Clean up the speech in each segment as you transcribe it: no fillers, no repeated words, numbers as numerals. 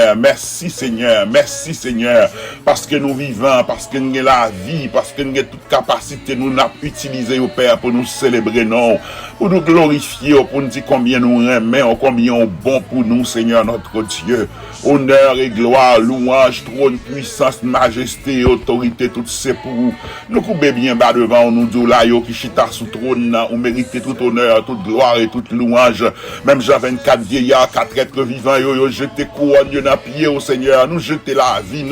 Seigneur, merci Seigneur, merci Seigneur, parce que nous vivons, parce que nous avons la vie, parce que nous avons toute capacité, nous avons utilisé au Père pour nous célébrer, non, pour nous glorifier, pour nous dire combien nous aimons, combien nous bon pour nous, Seigneur notre Dieu. Honneur et gloire, louange, trône, puissance, majesté et autorité, tout c'est pour vous. Nous coupons bien bas devant nous, Dieu là, qui chita sous trône, on mérite tout honneur, toute gloire et toute louange. Même Jean 24 vieillards, 4 êtres vivants, yo jeté couronne dans pied au Seigneur, nous jeter la vie,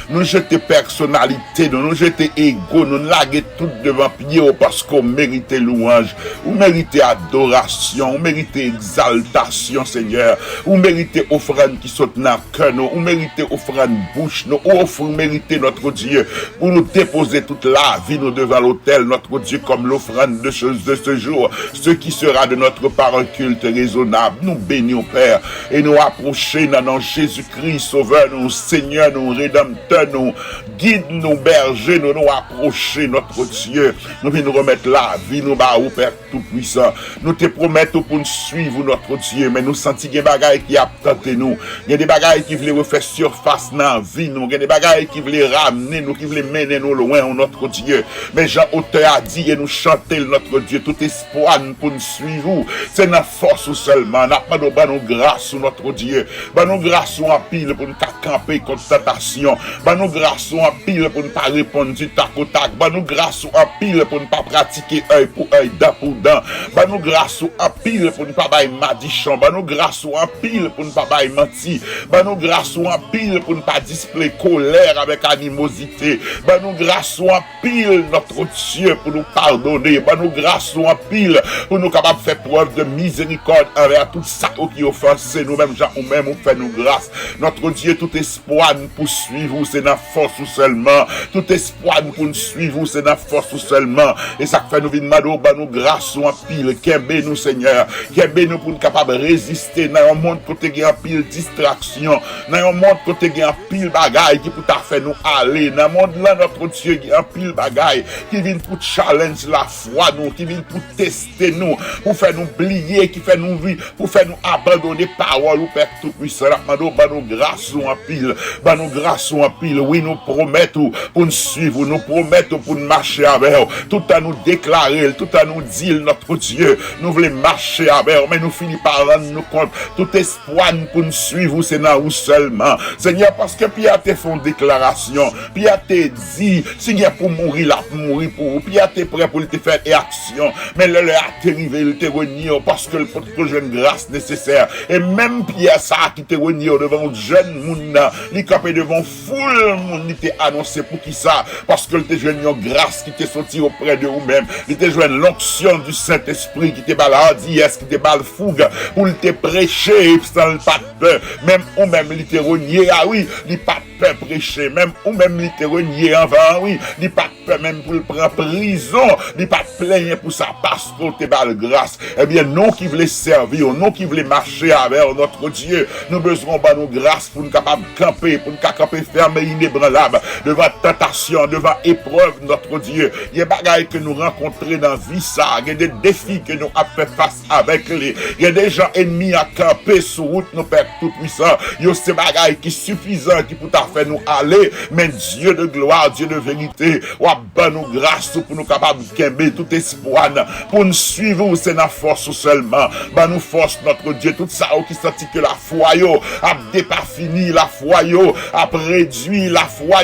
nous jeter personnalité, nous jeter ego, nous laguer tout devant pied parce qu'on mérite louange, on mérite adoration, on mérite exaltation, Seigneur, on mérite offrande qui saute dans le cœur, on mérite offrande bouche, nous offre, mérite notre Dieu, pour nous déposer toute la vie, nous devant l'autel, notre Dieu, comme l'offrande de ce jour, ce qui sera de notre part un culte raisonnable. Nous bénissons, Père, et nous approcher dans nom Jésus-Christ, Sauveur, nous, Seigneur, nous, Rédempteur, nous, guide, nous, berger, nous approcher, notre Dieu. Nous venons remettre la vie, nous, au Père Tout-Puissant. Nous te promettons pour nous suivre, notre Dieu, mais nous sentons qu'il y a des bagailles qui a tenté nous. Il y a des bagailles qui veulent refaire surface dans la vie, nous. Il y a des bagailles qui veulent ramener nous, qui veulent mener nous loin, notre Dieu. Mais Jean auteur a dit, et nous chanter, notre Dieu, tout espoir pour nous suivre. C'est notre force seulement. N'a pas de grâce, notre Dieu. Nous grâce en pile pour nous camper contre tentation. Nous grâce en pile pour ne pas répondre du tac au tac. Nous grâce en pile pour ne pas pratiquer œil pour œil, dent pour dent. Nous grâce en pile pour ne pas bailler madichon. Nous grâce en pile pour ne pas bailler menti. Nous grâce en pile pour ne pas displayer colère avec animosité. Nous grâce en pile, notre Dieu, pour nous pardonner. Nous grâce en pile pour nous capables de faire preuve de miséricorde envers tout ça qui offense nous-mêmes, gens ou même ou fait nous grâce. Notre Dieu, tout espoir nous poursuivre, c'est notre force ou seulement. Tout espoir nous pour nous suivre, c'est notre force ou seulement. Et ça fait nous vite mado, nous grâce ou en pile, qu'aimez nous Seigneur, qu'aimez nous pour nous capables de résister dans un monde côté qui a pile distraction, dans un monde côté qui a pile bagaille qui peut faire nous aller, dans un monde là notre Dieu qui a pile bagaille qui vient pour challenge la foi nous, qui vient pour tester nous, pour faire nous oublier, qui fait nous vivre, pour faire nous abandonner parole ou Père Tout-Puissant. Nous grâce ou en pile, nous grâce ou en pile, oui nous promettons pour nous suivre, nous promettons pour nous marcher avec eux, tout à nous déclarer, tout à nous dire notre Dieu, nous voulons marcher avec eux, mais nous finissons par rendre nous compte, tout espoir pour nous suivre, c'est dans nous seulement. Seigneur, parce que Pierre te fait une déclaration, Pierre te dit, Seigneur, pour mourir là, pour mourir pour vous, Pierre te prêt pour te faire action, mais le a arrivé, il te renié parce que le pour que une grâce nécessaire, et même Pierre ça qui te renié devant jeune monde, il capé devant foule monde, il t'est annoncé pour qui ça, parce que il te joint une grâce qui t'est sorti auprès de vous-même, il te joint l'onction du Saint-Esprit qui te baladie, est-ce qui te bal fougue, pour te prêcher sans pas de peur, même ou même il te renié, ah oui, il pas de peur prêcher, même ou même il te renié avant, oui, il pas de peur même pour le prendre prison, il pas de plaindre pour ça, parce qu'on te bal grâce, eh bien, nous qui voulons servir, nous qui voulons marcher avec notre Dieu, nous besoin de nos grâces pour nous capables de camper, pour nous camper ferme et inébranlable devant tentation, devant épreuve, notre Dieu. Il y a des bagailles que nous rencontrons dans la vie, ça. Il y a des défis que nous avons fait face avec les. Il y a des gens ennemis à camper sur route, nos Pères Tout-Puissants. Il y a ces bagailles qui sont suffisants, qui peuvent faire nous aller. Mais Dieu de gloire, Dieu de vérité, ou à nous grâce pour nous capables de camper tout espoir, pour nous suivre, c'est notre force seulement. Nous force notre Dieu, tout ça qui sentit que la foi a déparfini, la foi a réduit, la foi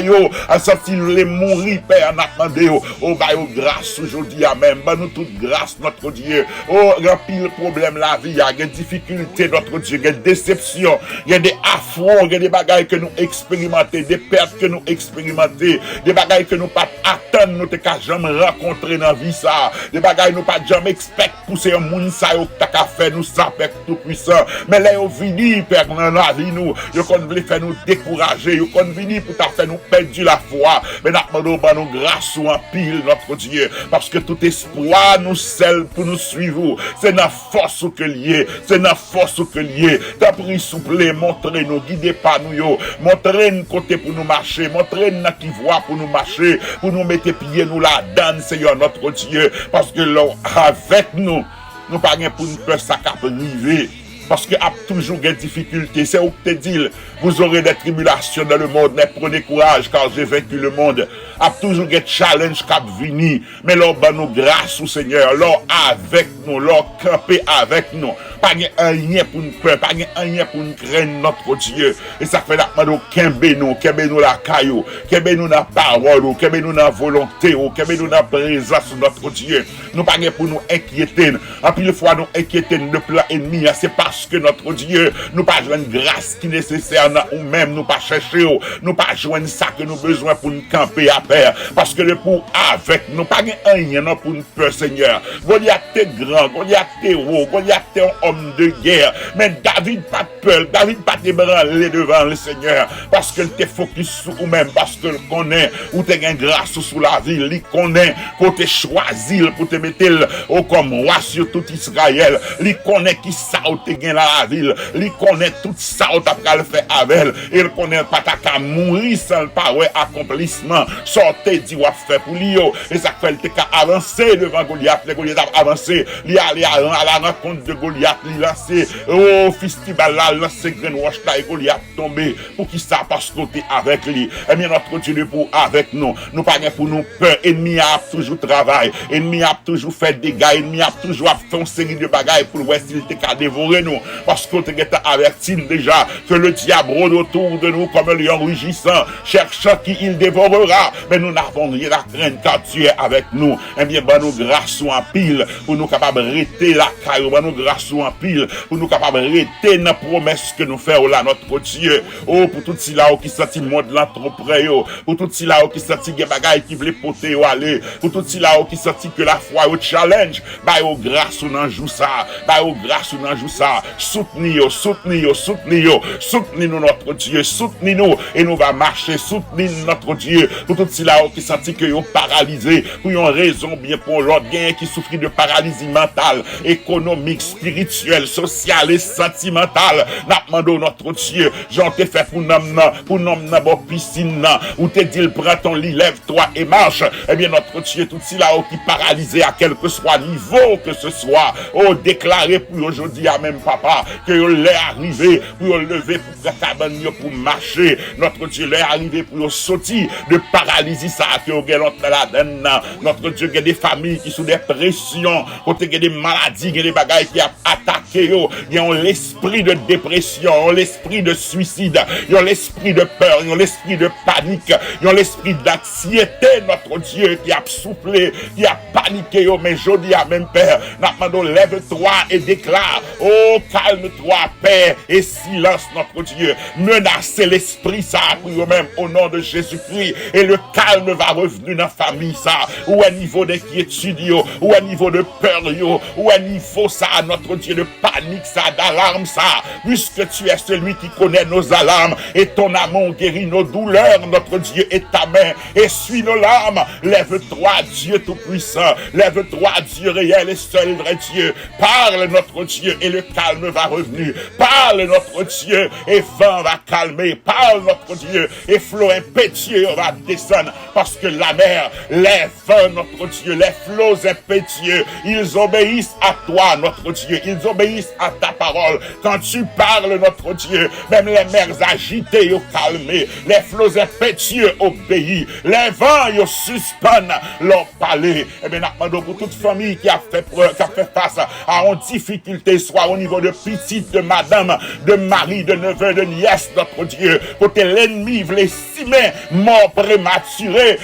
a senti les mourir, Père, n'attendez, oh, grâce aujourd'hui, amen, nous toute grâce, notre Dieu, oh, remplir le problème, la vie, il y a des difficultés, notre Dieu, il y a des déceptions, il y a des affronts, il y a des bagailles que nous expérimentons, des pertes que nous expérimentons, des bagailles que nous pas attendre, nous t'as jamais rencontré dans la vie, ça, des bagailles nous pas jamais expect pousser un monde, ça, t'as fait nous ça, Père Tout-Puissant, mais là, ils vini, Père, dans la vie, nous, ils veulent faire nous décourager, ils veulent venir pour faire nous perdre la foi, mais nous grâce ou en pile, notre Dieu, parce que tout espoir nous scelle pour nous suivre, c'est notre force que lié, c'est notre force que lié, t'as pris souple, montrez-nous, guidez pas nous, montrez-nous côté pour nous marcher, montrez-nous qui voit pour nous marcher, pour nous mettre pieds nous la donne, Seigneur, notre Dieu, parce que là, avec nous, nous pas pour nous peur ça cap river. parce que a toujours des difficultés. C'est où que te dit, vous aurez des tribulations dans le monde, mais prenez courage car j'ai vaincu le monde. A toujours des challenges qui viennent, mais l'on bat nous grâce au Seigneur, l'on avec nous, l'on camper avec nous. Pas rien pour nous peur, pas rien pour nous craindre notre Dieu. Et ça fait la nous kembe nous la caillou, kembe nous la parole, kembe nous la volonté, kembe nous la présence de notre Dieu. Nous pas pour nous inquiéter. En plus, fois nous inquiéter de plan ennemi, c'est parce que notre Dieu nous pas joindre grâce qui est nécessaire ou même nous pas chercher, nous pas joindre ça que nous besoin pour nous camper à paix. Parce que le pour avec nous pas rien non pour nous peur Seigneur. Goliath est grand, Goliath est haut, Goliath est un homme de guerre, mais David pas de peur, David pas débranlé devant le Seigneur parce que t'es focus sur ou même parce que le connaît ou t'es gain grâce sous la ville, il connaît pour te choisir pour te mettre comme roi sur tout Israël, il connaît qui ça ou t'es gain la ville, il connaît tout ça ou t'as qu'à le faire avec elle, il connaît pas ta qu'à mourir sans pas ouais accomplissement, sortez dit ou fait pour lui et ça fait t'es qu'à avancer devant Goliath, le Goliath a avancé, il aller à la rencontre de Goliath, il lancé oh festival là, lancé grain roche là et Goliath tombé pour qui ça parce que t'es avec lui. Et bien notre Dieu pour avec nous, nous pas pour nous peur, ennemi a toujours travail, ennemi a toujours fait des dégâts, ennemi a toujours fait une série de bagailles pour voir s'il était qu'à dévorer nous parce qu'on t'est averti déjà que le diable rôde autour de nous comme un lion rugissant, cherchant qui il dévorera, mais nous n'avons rien à craindre car tu es avec nous. Et bien nous grâce en pile pour nous capables de rester la caille, nous grâce en pile pour nous capables de rester dans la promesse que nous faisons là notre Dieu. Oh pour tout cela qui sentit monde là trop près, pour tout cela qui sentit des bagailles qui voulaient porter aller, pour tout cela qui sentit que la foi au challenge, bah au grâce on en joue ça, bah au grâce on en joue ça. Soutenez-nous, soutenez-nous notre Dieu, soutenez-nous et nous va marcher, soutenez notre Dieu. Pour tout cela qui sentit que yo paralysé, pour une raison bien pour l'autre, bien qui souffrit de paralysie mentale, économique, spirituelle, sociale et sentimentale. N'a demandé notre Dieu, j'en t'ai fait pour nom dans piscine, où t'es dit prends ton lit, lève-toi et marche. Eh bien notre Dieu, tout cela qui paralysé à quel que soit niveau que ce soit, déclaré pour aujourd'hui à même papa que l'est arrivé pour lever pour cabane pour marcher. Notre Dieu l'est arrivé pour sortir de paralysie ça que on la donne. Notre Dieu, il y a des familles qui sont des pressions, il y a des maladies, il y a des bagailles qui a attaqué, il y a l'esprit de dépression, l'esprit de suicide, il y a l'esprit de peur, il y a l'esprit de panique, il y a l'esprit d'anxiété, notre Dieu qui a soufflé, qui a paniqué, mais je dis à même Père, maintenant lève-toi et déclare, calme-toi, paix et silence, notre Dieu, menacez l'esprit ça, pour même au nom de Jésus-Christ, et le calme va revenir dans la famille ça, ou à niveau d'inquiétude, ou à niveau de peur, ou à niveau ça, notre Dieu, de panique ça, d'alarme ça, puisque tu es celui qui connaît nos alarmes, et ton amour guérit nos douleurs, notre Dieu, et ta main essuie nos larmes. Lève-toi, Dieu tout-puissant, lève-toi, Dieu réel et seul vrai Dieu, parle notre Dieu, et le calme va revenir, parle notre Dieu, et vent va calmer, parle notre Dieu, et flot impétueux va descendre, parce que la mer, les vents, notre Dieu, les flots impétueux, ils obéissent à toi, notre Dieu, ils obéissent à ta parole. Quand tu parles, notre Dieu, même les mers agitées, ils calmées, les flots impétueux obéissent, les vents, ils suspendent leur palais. Et bien, nous pour toute famille qui a fait face à une difficulté, soit au niveau de petite, de madame, de mari, de neveu, de nièce, notre Dieu, côté l'ennemi, les cimer, mort prématuré,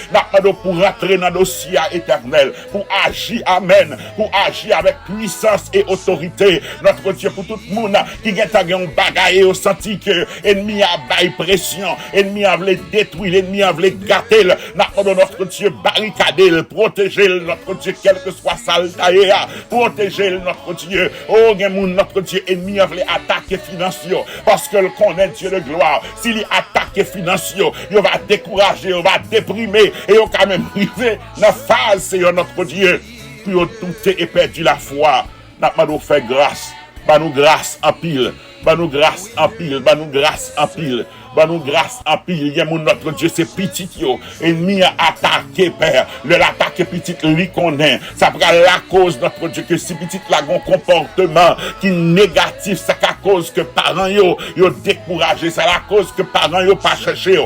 nous pour rentrer dans le dossier éternel, pour agir, amen, pour agir avec puissance et autorité, notre Dieu, pour tout le monde qui a un bagaille au senti que l'ennemi a bail pression, l'ennemi a voulu détruire, l'ennemi a voulu gâter, notre Dieu, barricader, protéger notre Dieu, quel que soit ça, protéger notre Dieu, notre Dieu, ennemi a voulu attaquer financier, parce que le connaît Dieu de gloire, s'il attaque financier, il va décourager, il va déprimer, et il va quand même arriver dans la phase, Seigneur notre Dieu, pour douter et perdre la foi. Nous fait grâce, nous grâce en pile, nous grâce en pile, nous grâce en pile, Ban nous grâce en pile. Notre Dieu, c'est petit yo. Ennemi a attaqué, Père. Le l'attaque petit, lui connaît. Ça prend la cause, notre Dieu, que si petit là, un comportement qui est négatif, c'est à cause que parents yo découragé. C'est la cause que parents yo pas cherché.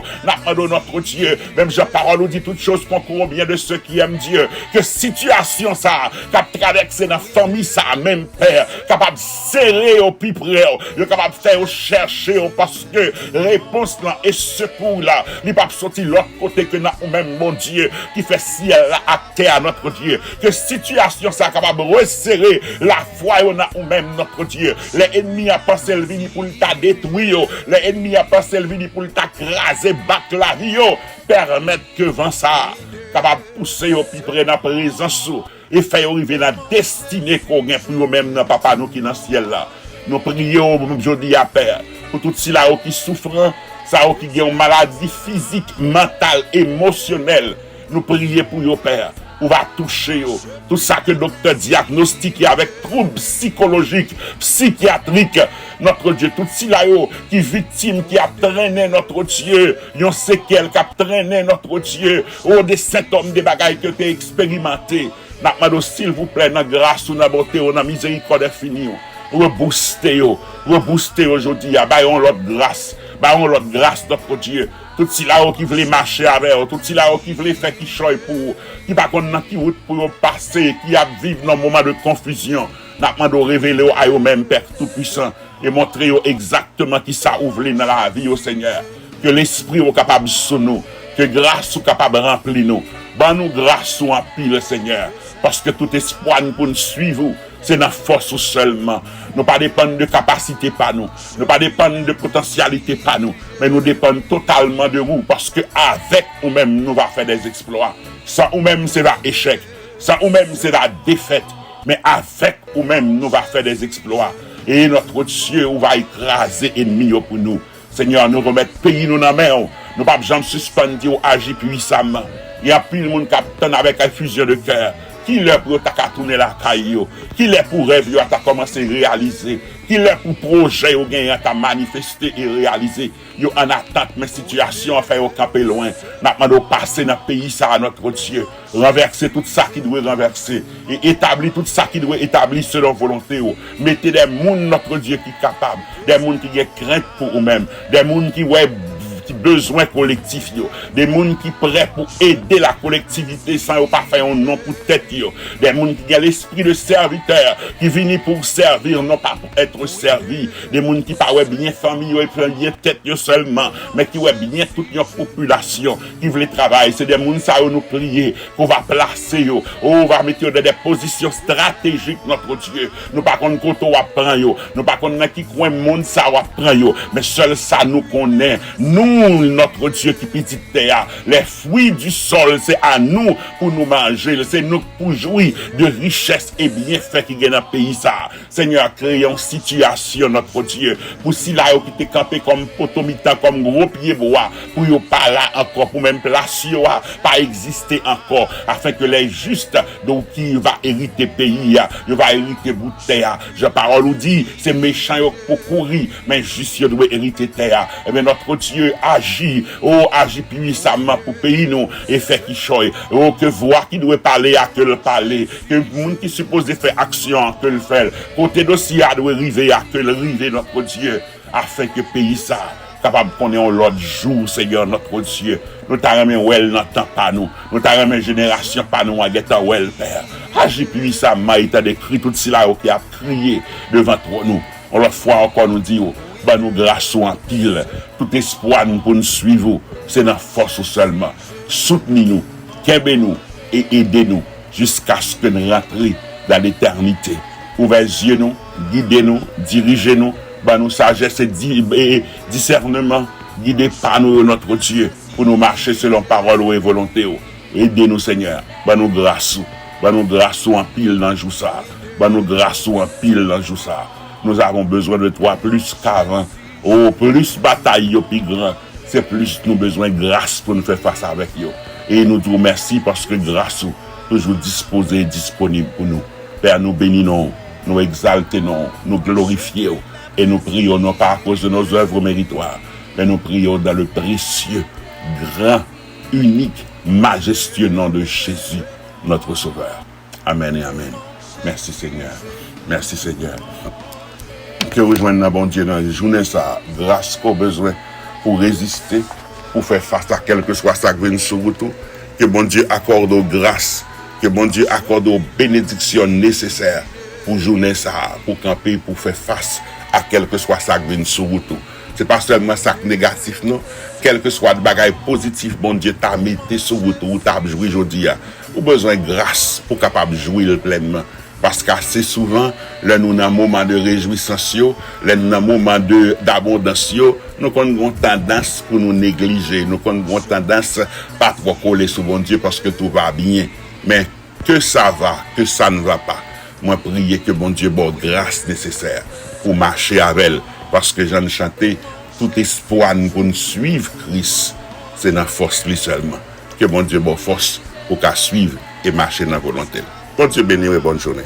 Notre Dieu, même Jean Parole nous dit toutes choses concourent bien de ceux qui aiment Dieu. Que situation ça, qui traverse dans la famille ça, même Père, capable de serrer au plus près, capable de faire chercher, parce que réponse là et secours là, il pas sortir l'autre côté que nous même mon Dieu, qui fait ciel là à terre, notre Dieu. Que situation ça capable de resserrer la foi ou même notre Dieu. Les ennemis a pensé le venir pour t'a détruire, les ennemis a pensé le venir pour t'écraser, battre la vie, permettre que vent ça capable de pousser au plus près dans la présence et faire arriver la destinée qu'on a pour nous-mêmes, dans papa nous qui dans le ciel là. Nous prions aujourd'hui à Père pour tout ceux là qui souffrent, ça qui ont une maladie physique, mentale, émotionnelle. Nous prions pour eux, Père. On va toucher tout ça que le docteur diagnostique avec troubles psychologiques, psychiatriques. Notre Dieu, tout cela qui victime, qui a traîné notre Dieu, yon séquelles qui a traîné notre Dieu, des symptômes, des bagailles que tu as expérimenté. Nous s'il vous plaît, dans grâce ou dans beauté ou dans miséricorde infinie. Rebooster aujourd'hui, baillons l'autre grâce, notre Dieu. Tout cela qui voulait marcher avec, tout cela qui voulait faire qui choye pour, qui va connaître qui route pour passer, qui a vivre dans un moment de confusion. Nous demandons de révéler à eux-mêmes, Père Tout-Puissant, et montrer exactement qui ça ouvre dans la vie au Seigneur. Que l'Esprit est capable de sur nous, que grâce est capable de remplir nous. Ben nous grâce en pile, Seigneur, parce que tout espoir pour nous suivre, c'est dans la force seulement. Nous pas dépendre de capacité par nous. Nous pas dépendre de potentialité par nous. Mais nous dépendons totalement de vous. Parce que avec nous-mêmes, nous allons faire des exploits. Sans nous-mêmes, c'est l'échec. Sans nous-mêmes, c'est la défaite. Mais avec nous-mêmes, nous allons faire des exploits. Et notre Dieu va écraser l'ennemi pour nous. Seigneur, nous remettons le pays nous dans la main. Nous ne pouvons pas suspendre ou agir puissamment. Il y a plus de monde qui attend avec une fusion de cœur. Qui l'est pour ta tourner la caillou, qui l'est pour rêve à commencer à réaliser, qui l'est pour projet ou gagner à manifester et réaliser. Yo en attente mes situations à faire au camper loin. Maintenant passer dans le pays ça à notre Dieu, renverser tout ça qui doit renverser et établir tout ça qui doit établir selon volonté. Mettez des gens notre Dieu qui est capable, des gens qui ont crainte pour eux-mêmes, des gens qui besoin collectif des gens qui prêts pour aider la collectivité sans pas faire un nom pour tête des gens qui ont l'esprit de serviteur qui viennent pour servir non pas pour être servi, des gens qui pas bien famille et bien tête seulement mais qui ont bien toute une population qui veut travailler. C'est des gens ça nous prier qu'on va placer on va mettre dans des positions stratégiques notre Dieu. Nous pas qu'on côté on prend nous pas qu'on qui coin monde ça on prend mais seul ça nous connaît. Nous notre Dieu qui petit terre, les fruits du sol, c'est à nous pour nous manger, c'est nous pour jouir de richesse et bienfaits qui gagnent dans le pays ça. Seigneur, créons une situation, notre Dieu, pour si là qui t'est campé comme potomitan, comme gros pied bois, pour y pas là encore, pour même place pas exister encore, afin que les justes, donc qui va hériter pays, il va hériter bout de terre. Je parole ou dit, c'est méchant pour courir, mais juste doit hériter terre. Et bien notre Dieu agit puissamment pour pays nous et fait qui choye. Que voix qui doit parler à que le parler, que le monde qui suppose faire action à que le fait. Côté dossier doit arriver à que le river notre Dieu afin que pays ça capable qu'on ait l'autre jour Seigneur notre Dieu. Nous t'arrêtons well dans temps pas nous. Nous t'arrêtons génération pas nous à guetter well Père. Agis puissamment il t'a décrit tout cela qui a crié devant nous. On l'autre fois encore nous dit ben nous grâce en pile, tout espoir pour nous suivre, c'est dans la force seulement. Soutenez-nous, qu'aimez-nous et aidez-nous jusqu'à ce que nous rentrions dans l'éternité. Ouvrez les yeux nous, guidez-nous, dirigez-nous, ben nous sagesse et discernement, guidez par nous notre Dieu pour nous marcher selon parole et volonté. Aidez-nous Seigneur, ben nous grâce en pile dans le jour ça, ben nous grâce en pile dans le jour ça. Nous avons besoin de toi plus qu'avant. Plus bataille, plus grand. C'est plus nous besoin de grâce pour nous faire face avec eux. Et nous te remercions parce que grâce, toujours disposée et disponible pour nous. Père, nous bénissons, nous exaltons, nous glorifions et nous prions non pas à cause de nos œuvres méritoires, Mais nous prions dans le précieux, grand, unique, majestueux nom de Jésus, notre Sauveur. Amen et amen. Merci Seigneur. Merci Seigneur. Que rejoindre bon Dieu dans les journées, ça, grâce qu'au besoin pour résister, pour faire face à quel que soit ça qui vient sur vous. Que bon Dieu accorde aux grâces, que bon Dieu accorde aux bénédictions nécessaires pour journée ça, pour camper, pour faire face à quel que soit ça qui vient sur vous. C'est pas seulement ça négatif, non. Quel que soit le bagage positif, bon Dieu t'a mis sur vous, ou t'a joué aujourd'hui. Ou besoin de grâce pour capable jouer pleinement. Parce qu'assez souvent, là nous dans un moment de réjouissance, là nous dans un moment d'abondance, nous avons tendance pour nous négliger, nous avons tendance pas trop coller sur bon Dieu parce que tout va bien. Mais que ça va, que ça ne va pas. Moi prier que bon Dieu bonne grâce nécessaire pour marcher avec elle. Parce que j'en ai chanté, tout espoir pour nous suivre Christ, c'est dans la force lui seulement. Que bon Dieu bonne force pour qu'à suivre et marcher dans la volonté. Bon Dieu béni et bonne journée.